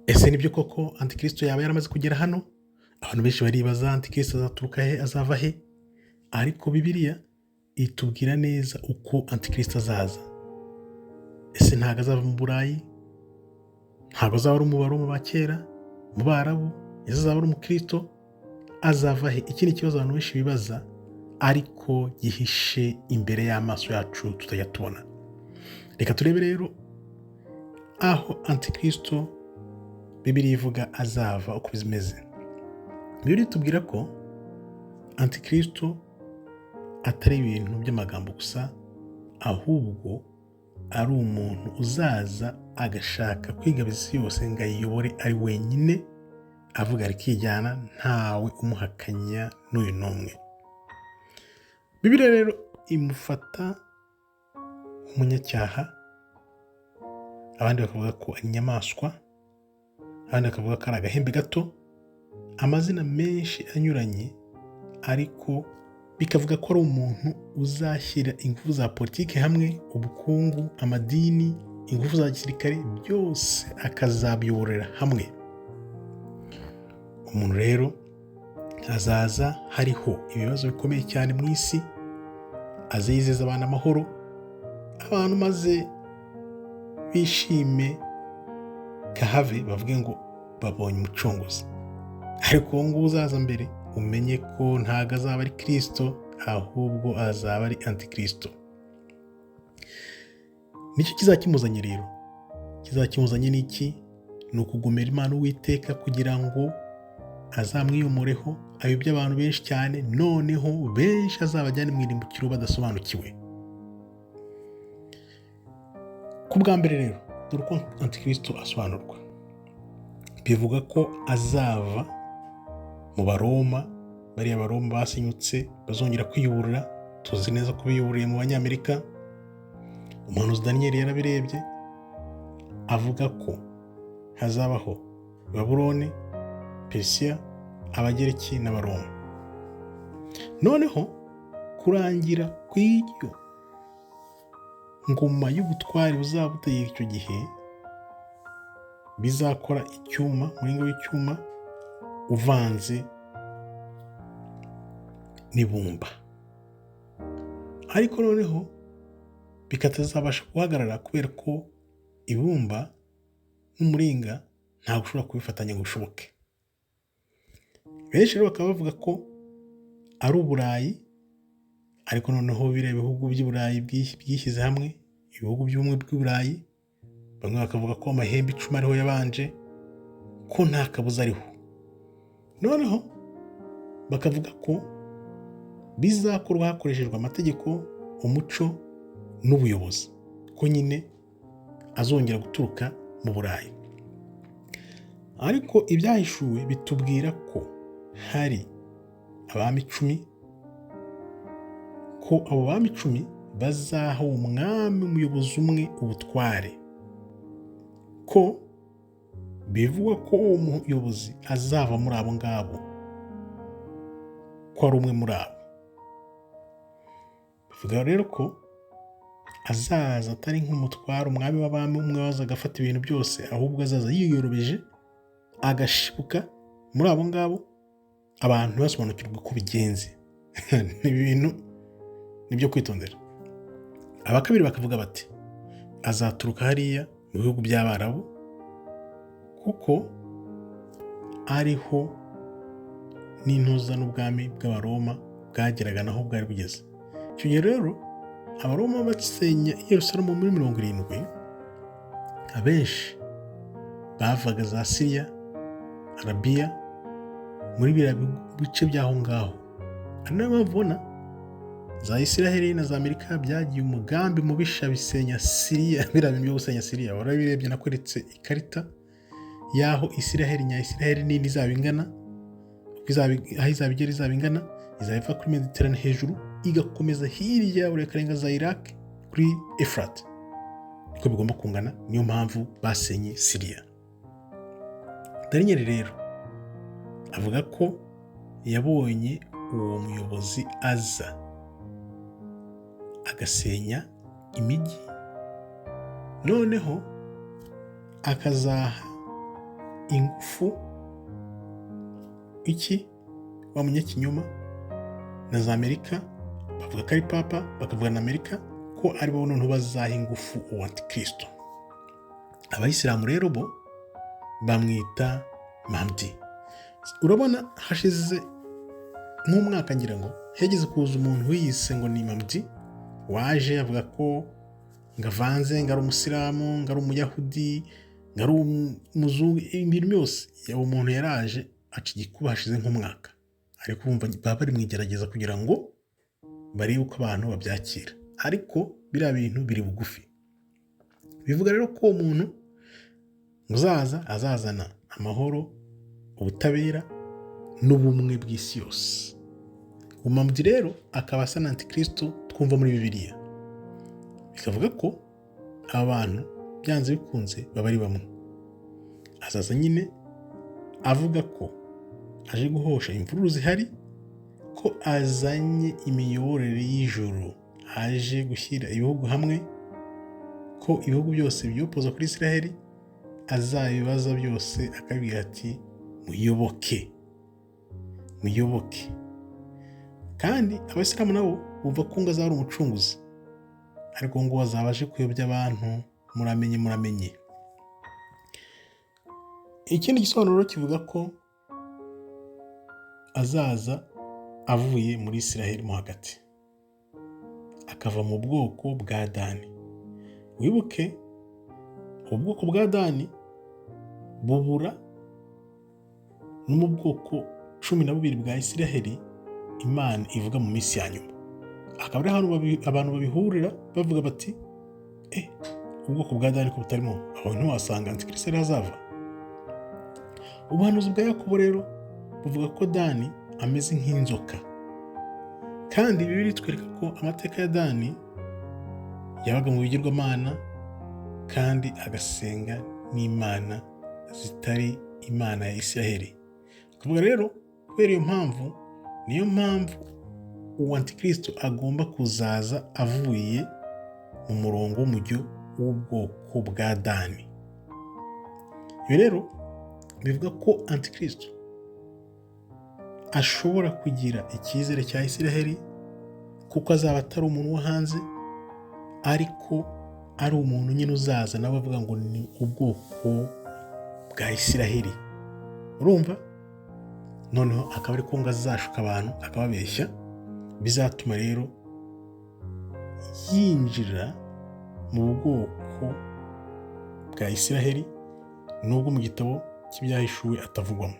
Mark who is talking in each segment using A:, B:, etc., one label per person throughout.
A: Ese nibyo koko Antikristo yaba yaramaze kugera hano? Abantu benshi baribaza Antikristo azaturuka he, azava he? Ariko Bibiliya itubwira neza uko Antikristo azaza. Ese ntabwo azava mu Burayi? Ntabwo azaba ari umubaro mu bakera, mu Barabu? Ese azaba ari umukristo? Azava he? Iki ni ikibazo abantu benshi bibaza, ariko gihishe imbere y'amaso yacu tutajya tubona. Reka turebe rero aho Antikristo Bibiliya ivuga azava uko bimeze. Bibiliya itubwira ko Antikristo atari ibintu by'amagambo gusa, ahubwo ari umuntu uzaza agashaka kwigabiza isi yose ngo ayiyobore ari wenyine, avuga arikijyana ntawe umuhakanya n'uyu n'umwe. Bibiliya rero imufata umunyacyaha, abandi bakavuga ko ari inyamaswa, abandi bakavuga ko ari agahembe gato, amazina menshi anyuranye, ariko bikavuga ko ari umuntu uzashyira ingufu za politiki hamwe, ubukungu, amadini, ingufu za gisirikare, byose akazabiyoborera hamwe. Umuntu rero azaza hariho ibibazo bikomeye cyane mu isi, aze yizeza abantu amahoro, abantu maze bishime kahave, bavuge ngo babonye umucunguzi. Ariko uwo nguwo uzaza mbere, umenye ko ntabwo azaba ari Kristo, ahubwo azaba ari Antikristo. Nicyo kizakimuzanye rero. Kizakimuzanye n'iki? Ni ukugomera Imana Uwiteka kugira ngo azamwiyomoreho, ayobye abantu benshi cyane, noneho benshi azabajyane mu irimbukiro badasobanukiwe. Ku bwa mbere rero, dore uko Antikristo asobanurwa. Bivuga ko azava mu Baroma, bariya Baroma basinyutse bazongera kwiyuburira, tuzi neza ko biyuburiye mu Banyamerika. Umuhanuzi Daniyeli yarabirebye, avuga ko hazabaho Babuloni, Perisiya, Abagereki n'Abaroma. Noneho kurangira kw'iryo ngoma y'ubutwari buzaba butegeka icyo gihe, bizakora icyuma, umuringa w'icyuma uvanze n'ibumba. Ariko noneho bikatazabasha guhagarara kubera ko ibumba n'umuringa ntabwo ushobora kubifatanya ngo bishoboke. Benshi rero bakaba bavuga ko ari Uburayi, ariko noneho biriya bihugu by'i Burayi byishyize hamwe, ibihugu by'ubumwe bw'i Burayi, bamwe bakavuga ko amahembe 10 ariho yabanje, ko nta kabuza ariho. Noneho bakavuga ko bizakorwa hakoreshejwe amategeko, umuco n'ubuyobozi, ko nyine azongera guturuka mu Burayi. Ariko ibyahishuwe bitubwira ko hari abami 10, ko abo bami 10 bazaha umwami umuyobozi umwe ubutware, ko bivugwa ko uwo muyobozi azava muri abo ngabo, ko ari umwe muri abo. Bivuga rero ko azaza atari nk'umutwaro, umwami w'abami umwe wazaga afata ibintu byose, ahubwo azaza yiyorobeje, agashibuka muri abo ngabo, abantu basobanukirwa uko bigenze. Ni ibintu nibyo kwitondera. Abakabiri bakavuga bati azaturuka hariya mu bihugu by'Abarabu, kuko ariho n'intuza n'ubwami bw'Abaroma bwageraga naho bwari bugeze. Icyo gihe rero Abaroma basenya Yerusalemu muri 70, abenshi bavaga za Siriya, Arabiya, muri biriya bice by'aho ngaho. Ari nayo mpamvu ubona za Isiraheli na za Amerika byagiye umugambi mubisha bisenya Siriya, biriya bintu byo gusenya Siriya. Warabirebye, nakweretse ikarita y'aho Isiraheli, nya Isiraheli nini izaba ingana, aho izaba igera izaba ingana, izaba iva kuri Mediterane hejuru igakomeza hirya urekarenga za Iraq kuri Efrat. Niko bigomba kungana, niyo mpamvu basenye Siriya. Daniyeli rero avuga ko yabonye uwo muyobozi aza agasenya imijyi, noneho akazaha ingufu wa munyakinyoma na za Amerika, bavuga ko ari papa, bakavuga na Amerika ko ari bo noneho bazaha ingufu uwo Antikristo. Abayisilamu rero bo bamwita Mahdi. Urabona hashize nk'umwaka ngira ngo hegeze kuza umuntu wiyise ngo ni Mahdi, waje avuga ko ngavanze, ngari umusilamu, ngari umuyahudi, ngari umuzungu, ibintu byose. Uwo muntu yaraje aca igikuba hashize nk'umwaka, ariko bumva baba bari mwigerageza kugira ngo barebe uko abantu babyakira, ariko biriya bintu biri bugufi. Bivuga rero ko uwo muntu uzaza azazana amahoro, ubutabera n'ubumwe bw'isi yose. Umamdi rero akaba asa na Antikristo twumva muri Bibiliya, bikavuga ko abantu byanze bikunze baba ari bamwe. Azaza nyine avuga ko aje guhosha imvururu zihari, ko azanye imiyoborere y'ijuru, aje gushyira ibihugu hamwe, ko ibihugu byose byopoza kuri Isiraheli azabibaza byose akabwira ati muyoboke. Kandi abasilamu nabo bumva ko ngo azaba ari umucunguzi, ariko ngo azaba aje kuyobya abantu. Muramenye. Ikindi gisobanuro kivuga ko azaza avuye muri Isiraheli mo hagati, akava mu bwoko bwa Dani. Wibuke ubwoko bwa Dani bubura no mu bwoko 12 bwa Isiraheli Imana ivuga mu minsi ya nyuma. Akaba ari abantu babihurira bavuga bati ubwoko bwa Dani ko butarimo, aho ntiwasanga Antikristo azava. Ubuhanuzi bwa Yakobo rero buvuga ko Dani ameze nk'inzoka, kandi Bibiliya itwereka ko amateka ya Dani yabaga mu bigirwamana kandi agasenga n'imana zitari imana ya Isiraheli. Kuvuga rero kubera niyo mpamvu uwo Antikristo agomba kuzaza avuye mu murongo w'umujyo w'ubwoko bwa Dani. Ibi rero bivuga ko Antikristo ashobora kugira icyizere cya Isiraheli, kuko azaba atari umuntu wo hanze, ariko ari umuntu nyine uzaza nawe avuga ngo ni ubwoko bwa Isiraheli. Urumva? Noneho akaba ari ko ngo azashuka abantu akababeshya, bizatuma rero yinjira mu bwoko bwa Isiraheli, nubwo mu gitabo cy'ibyahishuwe atavugwamo.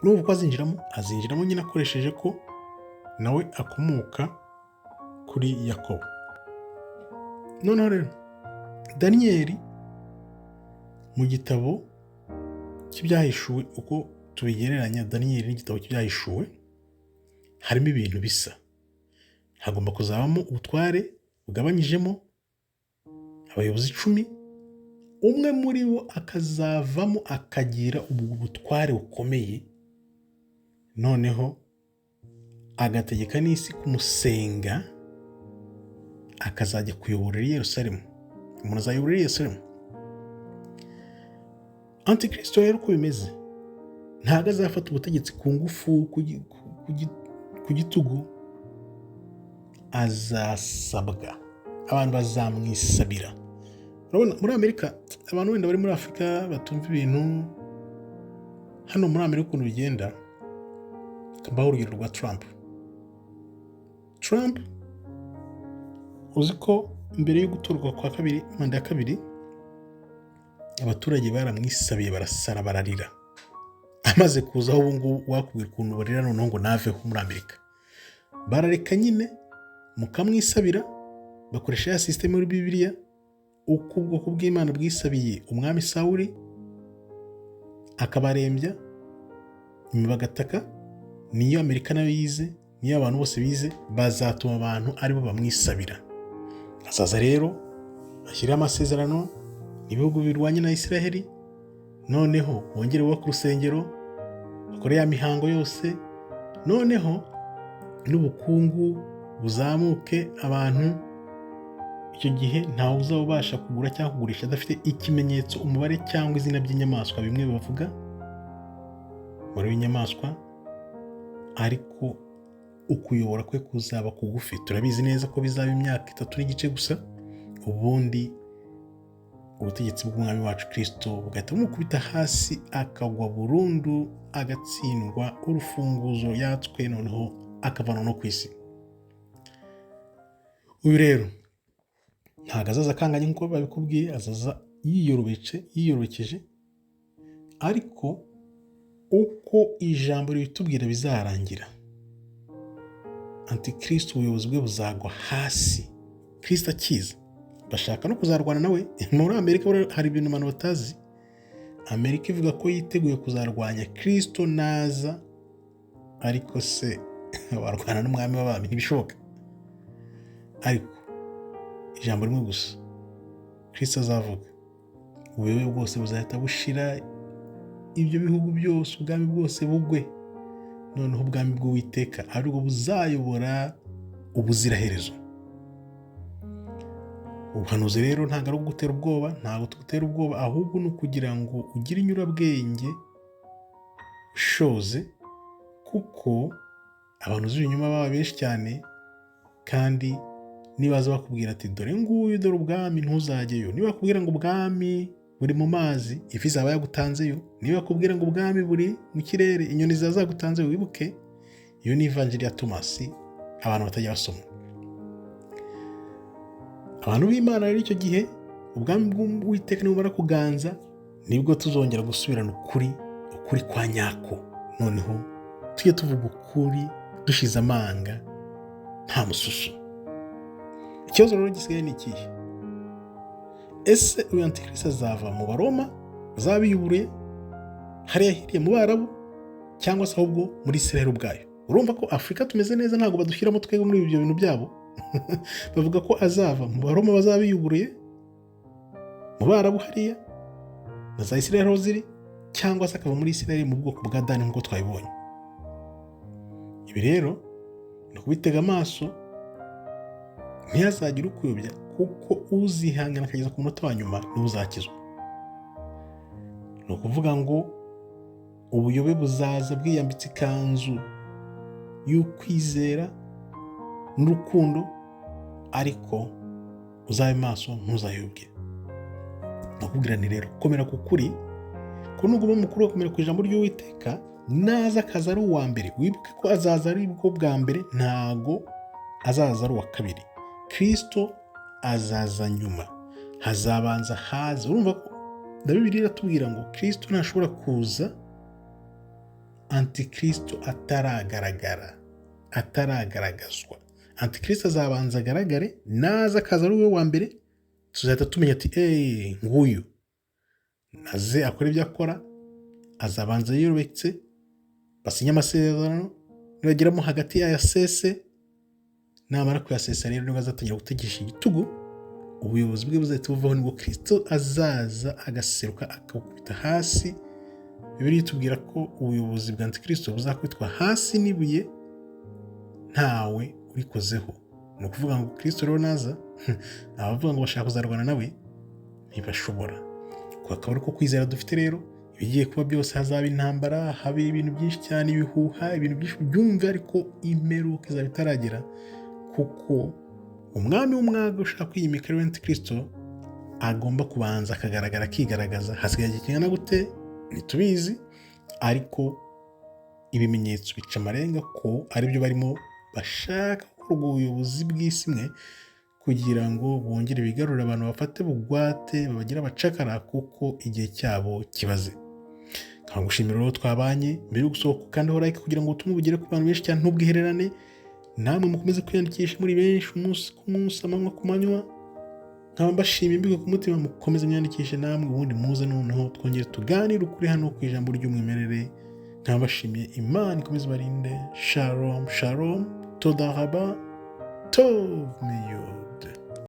A: N'ubu ko azinjiramo nyine akoresheje ko nawe akomoka kuri Yakobo. Noneho rero Daniyeli mu gitabo cy'ibyahishuwe, uko tubigereranya Daniyeli n'igitabo cy'ibyahishuwe, harimo ibintu bisa. Hagomba kuzabamo ubutware bugabanyijemo abayobozi 10, umwe muri bo akazavamo akagira ubwo butware bukomeye, noneho agategeka n'isi kumusenga, akazajya kuyoborera Yerusalemu. Umuntu azayoborera Yerusalemu. Antikristo rero uko bimeze, ntabwo azafata ubutegetsi ku ngufu, ku gitugu. Azasabwa, abantu bazamwisabira. Urabona muri Amerika, abantu wenda bari muri Afurika batumva ibintu, hano muri Amerika ukuntu bigenda, kambaho urugero rwa Trump uzi ko mbere yo gutorwa kwa kabiri, manda ya kabiri, abaturage baramwisabiye, barasara, bararira. Amaze kuzaho ubu ngubu wakubwira ukuntu barira noneho ngo naveho muri Amerika. Barareka nyine mukamwisabira, bakoresha ya system muri Bibiliya, uko ubwoko bw'Imana bwisabiye umwami Sawuli akabarembya, nyuma bagataka. Niyo Amerika nayo yize, niyo abantu bose bize, bazatuma abantu aribo bamwisabira. Azaza rero ashyira amasezerano n'ibihugu birwanye na Isiraheli, noneho bongere bubaka urusengero, bakore ya mihango yose, noneho n'ubukungu buzamuke. Abantu icyo gihe ntawe uzabasha kugura cyangwa kugurisha adafite ikimenyetso, umubare cyangwa izina by'inyamaswa bimwe bavuga umubare w'inyamaswa, ariko ukuyobora kwe kuzaba kugufi. Turabizi neza ko bizaba imyaka 3 n'igice gusa, ubundi ubutegetsi bw'umwami wacu Kristo bugahita bumukubita hasi akagwa burundu, agatsindwa, urufunguzo yatswe, noneho akavana no ku isi. Uyu rero ntabwo azaza akanganye nk'uko babikubwiye, azaza yiyorokeje, ariko uko ijambo ribitubwira bizarangira, Antikristo ubuyobozi bwe buzagwa hasi. Kristo akiza bashaka no kuzarwana nawe. Muri Amerika hari ibintu abantu batazi. Amerika ivuga ko yiteguye kuzarwanya Kristo naza, ariko se barwana n'umwami w'abami? Ntibishoboka. Ariko ijambo rimwe gusa Kristo azavuga, ubuyobe bwose buzahita bushira, ibyo bihugu byose, ubwami bwose bugwe, noneho ubwami bw'Uwiteka aribwo buzayobora ubuziraherezo. Ubuhanuzi rero ntabwo ari ugutera ubwoba, ntabwo tugutera ubwoba, ahubwo ni ukugira ngo ugire inyurabwenge, ushoze, kuko abantu z'ibinyoma baba benshi cyane, kandi nibaza bakubwira ati dore nguyu, dore ubwami, ntuzajyeyo. Niba bakubwira ngo ubwami buri mu mazi, ifi zaba yagutanzeyo. Niba bakubwira ngo ubwami buri mu kirere, inyoni zazagutanzeyo, wibuke iyo ni ivanjiri ya Tomasi abantu batajya basoma. Abantu b'Imana rero icyo gihe ubwami bw'Uwiteka nibumara kuganza, nibwo tuzongera gusubirana ukuri kwa nyako. Noneho tujye tuvuga ukuri dushize amanga, nta mususu. Ikibazo rero gisigaye ni ikihe? Ese uyu Antikristo azava mu Baroma, azabiyuburiye hariya hiriya mu Barabu, cyangwa se ahubwo muri Isiraheli ubwayo? Urumva ko Afurika tumeze neza, ntabwo badushyiramo twebwe muri ibyo bintu byabo. Bavuga ko azava mu Baroma bazabiyuburiye, mu Barabu hariya na za Isiraheli aho ziri, cyangwa se akava muri Isiraheli mu bwoko bwa Dani nk'uko twabibonye. Ibi rero ni ukubitega amaso, ntihazagire ukuyobya, kuko uzihangana akageza ku munota wa nyuma niwe uzakizwa. Ni ukuvuga ngo ubuyobe buzaza bwiyambitse ikanzu y'ukwizera n'urukundo, ariko uzabe maso, ntuzayobye. Nakubwira nti rero komera ku kuri, ko nubwo uba mukuru komera ku ijambo ry'Uwiteka, naza akaza ari uwa mbere. Wibuke ko azaza ari bwo bwa mbere, ntago azaza ari uwa kabiri. Kristo azaza nyuma, hazabanza haza. Urumva ko na Bibiliya iratubwira ngo Kristo ntashobora kuza Antikristo ataragaragazwa. Antikristo azabanza agaragare, naza akaza ari we wa mbere, tuzahita tumenya ati nguyu naze akora ibyo akora. Azabanza yirobetse, basinya amasezerano, nibageramo hagati y'ayasese, namara kuyasesa rero nibwo azatangira gutegesha igitugu, ubuyobozi bwe buzahita buvaho. Nibwo Kristo azaza agaseruka akakubita hasi. Bibiliya itubwira ko ubuyobozi bwa Antikristo buzakwitwa hasi n'ibuye, ntawe urikozeho. Ni ukuvuga ngo Kristo rero naza, abavuga ngo bashaka kuzarwana nawe ntibashobora. Akaba ari ko kwizera dufite rero. Ibigiye kuba byose, hazaba intambara, habe ibintu byinshi cyane, ibihuha, ibintu byinshi byumve, ariko imperuka izaba itaragera, kuko umwami w'umwaga ushaka kwiyimika ari we Antikristo agomba kubanza akagaragara, akigaragaza. Hasigaye igihe kingana gute ntitubizi, ariko ibimenyetso bica amarenga ko aribyo barimo bashaka gukora ubuyobozi bw'isi imwe, kugira ngo bongere bigarurire abantu, bafate bugwate, babagira abacakara, kuko igihe cyabo kibaze. Nkagushimira rero twabanye. Mbere yo gusohoka ukandaho like kugira ngo ubutumwa bugere ku bantu benshi cyane, ntubwihererane. Namwe mukomeze kwiyandikisha muri benshi, umunsi ku munsi, amanywa ku manywa. Nkaba mbashimiye mbikuye ku mutima, mukomeze mwiyandikishe namwe, ubundi muze noneho twongere tuganire ukuri hano ku ijambo ry'umwimerere. Nkaba mbashimiye. Imana ikomeze barinde. Shalom shalom, toda raba tov miyod.